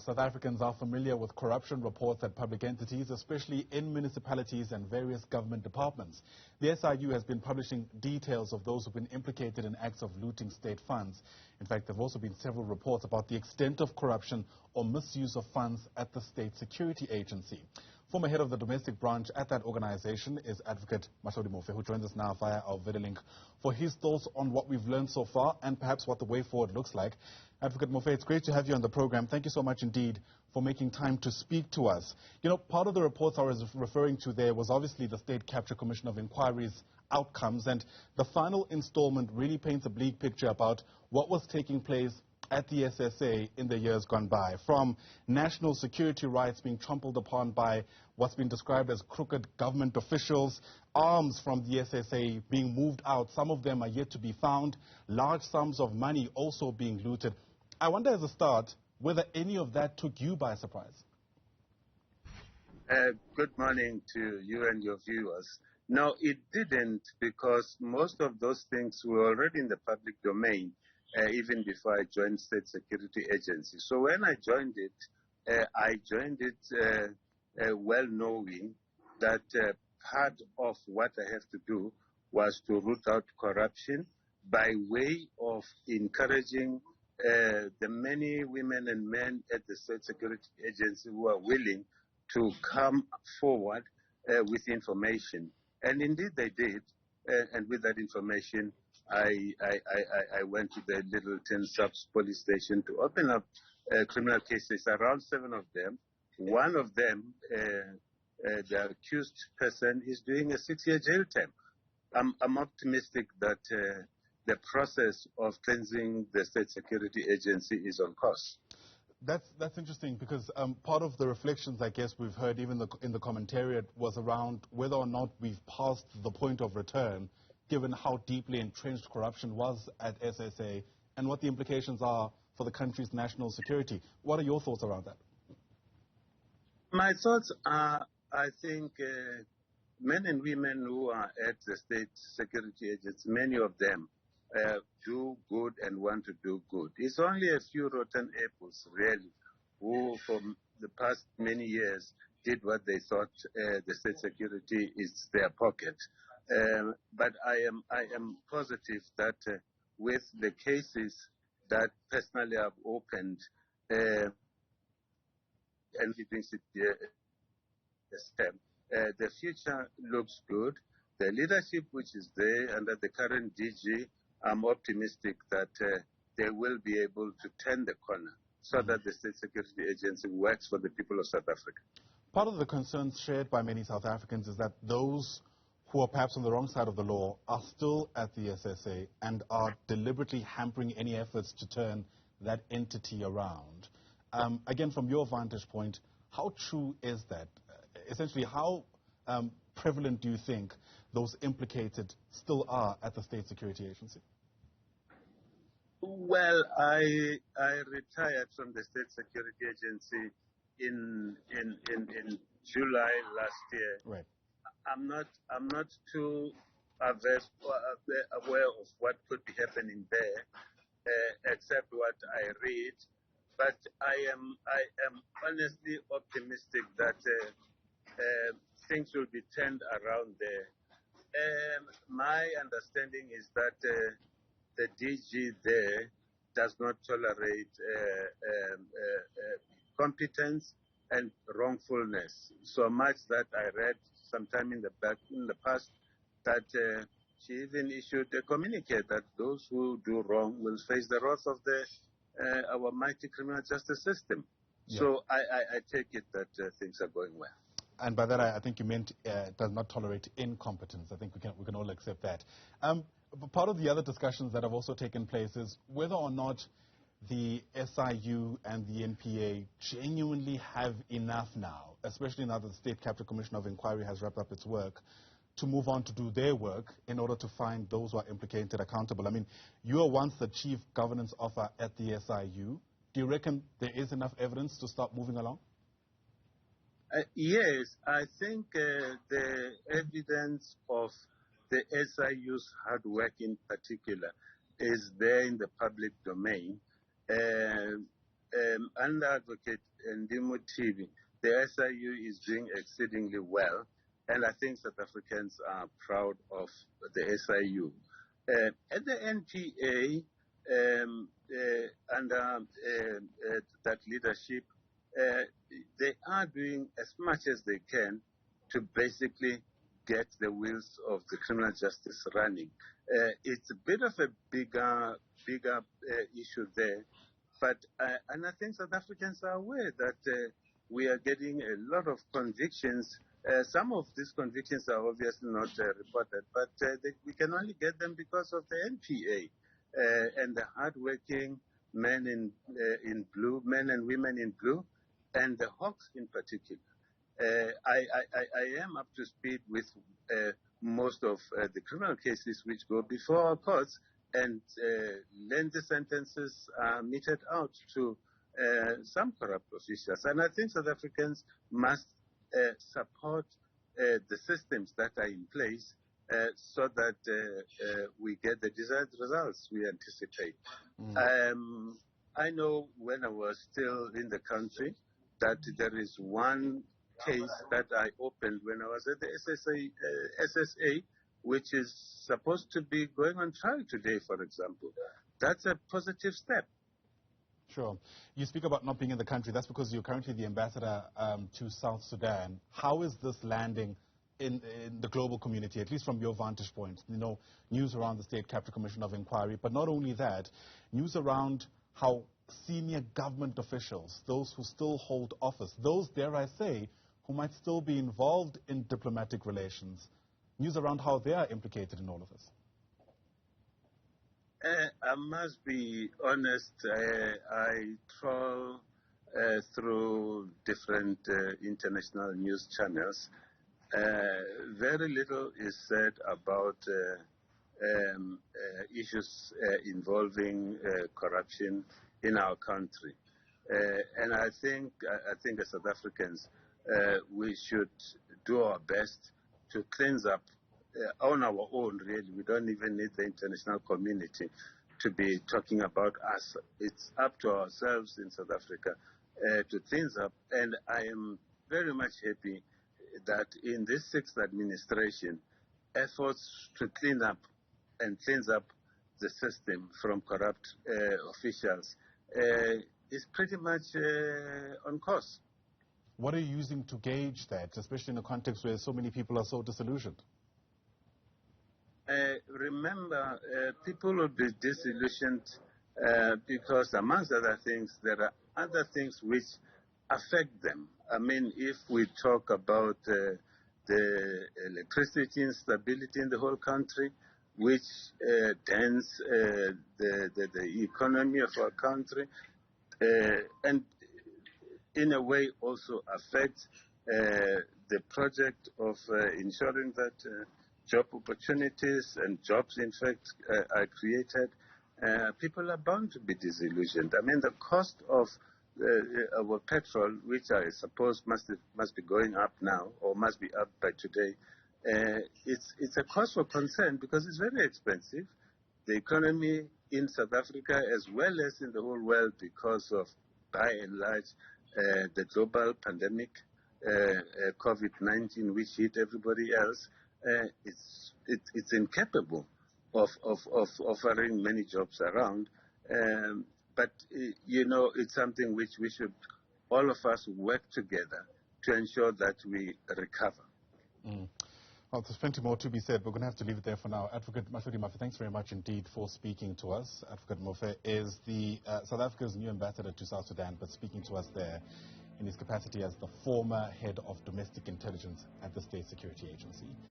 South Africans are familiar with corruption reports at public entities, especially in municipalities and various government departments. The SIU has been publishing details of those who've been implicated in acts of looting state funds. In fact, there have also been several reports about the extent of corruption or misuse of funds at the State Security Agency. Former head of the domestic branch at that organization is Advocate Mahlodi Muofhe, who joins us now via our video link for his thoughts on what we've learned so far and perhaps what the way forward looks like. Advocate Muofhe, it's great to have you on the program. Thank you so much indeed for making time to speak to us. You know, part of the reports I was referring to there was obviously the State Capture Commission of Inquiry's outcomes, and the final installment really paints a bleak picture about what was taking place at the SSA in the years gone by, from national security rights being trampled upon by what's been described as crooked government officials, arms from the SSA being moved out. Some of them are yet to be found, large sums of money also being looted. I wonder, as a start, whether any of that took you by surprise. Good morning to you and your viewers. No, it didn't, because most of those things were already in the public domain, even before I joined State Security Agency. So when I joined it well knowing that part of what I have to do was to root out corruption by way of encouraging the many women and men at the State Security Agency who are willing to come forward with information. And indeed they did. And with that information, I went to the Littleton Subs police station to open up criminal cases, around 7 of them. One of them, the accused person, is doing a 6-year jail term. I'm optimistic that the process of cleansing the State Security Agency is on course. That's interesting, because part of the reflections, I guess, we've heard even in the commentariat was around whether or not we've passed the point of return, given how deeply entrenched corruption was at SSA and what the implications are for the country's national security. What are your thoughts around that? My thoughts are, I think, men and women who are at the State Security Agency, many of them do good and want to do good. It's only a few rotten apples, really, who for the past many years did what they thought the State Security is their pocket. But I am positive that with the cases that personally I've opened and keeping the step, the future looks good. The leadership which is there under the current DG, I'm optimistic that they will be able to turn the corner so that the State Security Agency works for the people of South Africa. Part of the concerns shared by many South Africans is that those who are perhaps on the wrong side of the law are still at the SSA and are deliberately hampering any efforts to turn that entity around. Again, from your vantage point, how true is that? Essentially, how prevalent do you think those implicated still are at the State Security Agency? Well, I retired from the State Security Agency in July last year. Right. I'm not too averse or aware of what could be happening there, except what I read. But I am honestly optimistic that things will be turned around there. My understanding is that the DG there does not tolerate competence and wrongfulness so much that I read sometime in the past that she even issued a communique that those who do wrong will face the wrath of our mighty criminal justice system. Yeah. So I take it that things are going well. And by that, I think you meant does not tolerate incompetence. I think we can all accept that. But part of the other discussions that have also taken place is whether or not the SIU and the NPA genuinely have enough now, especially now that the State Capture Commission of Inquiry has wrapped up its work, to move on to do their work in order to find those who are implicated accountable. I mean, you were once the chief governance officer at the SIU. Do you reckon there is enough evidence to start moving along? Yes, I think the evidence of the SIU's hard work in particular is there in the public domain. under Advocate Muofhe, the SIU is doing exceedingly well, and I think South Africans are proud of the SIU. At the NPA, under that leadership, they are doing as much as they can to basically get the wheels of the criminal justice running. It's a bit of a bigger issue there, but and I think South Africans are aware that we are getting a lot of convictions. Some of these convictions are obviously not reported, but we can only get them because of the NPA and the hardworking men in blue, men and women in blue, and the Hawks in particular. I am up to speed with most of the criminal cases which go before our courts, and lengthy sentences are meted out to some corrupt officials. And I think South Africans must support the systems that are in place so that we get the desired results we anticipate. I know when I was still in the country that there is one case that I opened when I was at the SSA, which is supposed to be going on trial today, for example. That's a positive step. Sure. You speak about not being in the country. That's because you're currently the ambassador to South Sudan. How is this landing in the global community, at least from your vantage point? You know, news around the State Capitol Commission of Inquiry, but not only that, news around how senior government officials, those who still hold office, those, dare I say, who might still be involved in diplomatic relations, news around how they are implicated in all of this. I must be honest, I trawl through different international news channels. Very little is said about issues involving corruption in our country. And I think as South Africans, we should do our best to cleanse up on our own, really. We don't even need the international community to be talking about us. It's up to ourselves in South Africa to cleanse up. And I am very much happy that in this sixth administration, efforts to clean up and cleanse up the system from corrupt officials is pretty much on course. What are you using to gauge that, especially in a context where so many people are so disillusioned? Remember, people will be disillusioned because, amongst other things, there are other things which affect them. I mean, if we talk about the electricity instability in the whole country, which dents the economy of our country, and in a way also affects the project of ensuring that job opportunities and jobs, in fact, are created, people are bound to be disillusioned. I mean, the cost of our petrol, which I suppose must be going up now, or must be up by today, it's a cause for concern because it's very expensive. The economy in South Africa, as well as in the whole world, because of, by and large, the global pandemic, COVID-19, which hit everybody else, it's incapable of offering many jobs around. But, you know, it's something which we should, all of us, work together to ensure that we recover. Well, there's plenty more to be said. We're going to have to leave it there for now. Advocate Mahlodi Muofhe, thanks very much indeed for speaking to us. Advocate Muofhe is the South Africa's new ambassador to South Sudan, but speaking to us there in his capacity as the former head of domestic intelligence at the State Security Agency.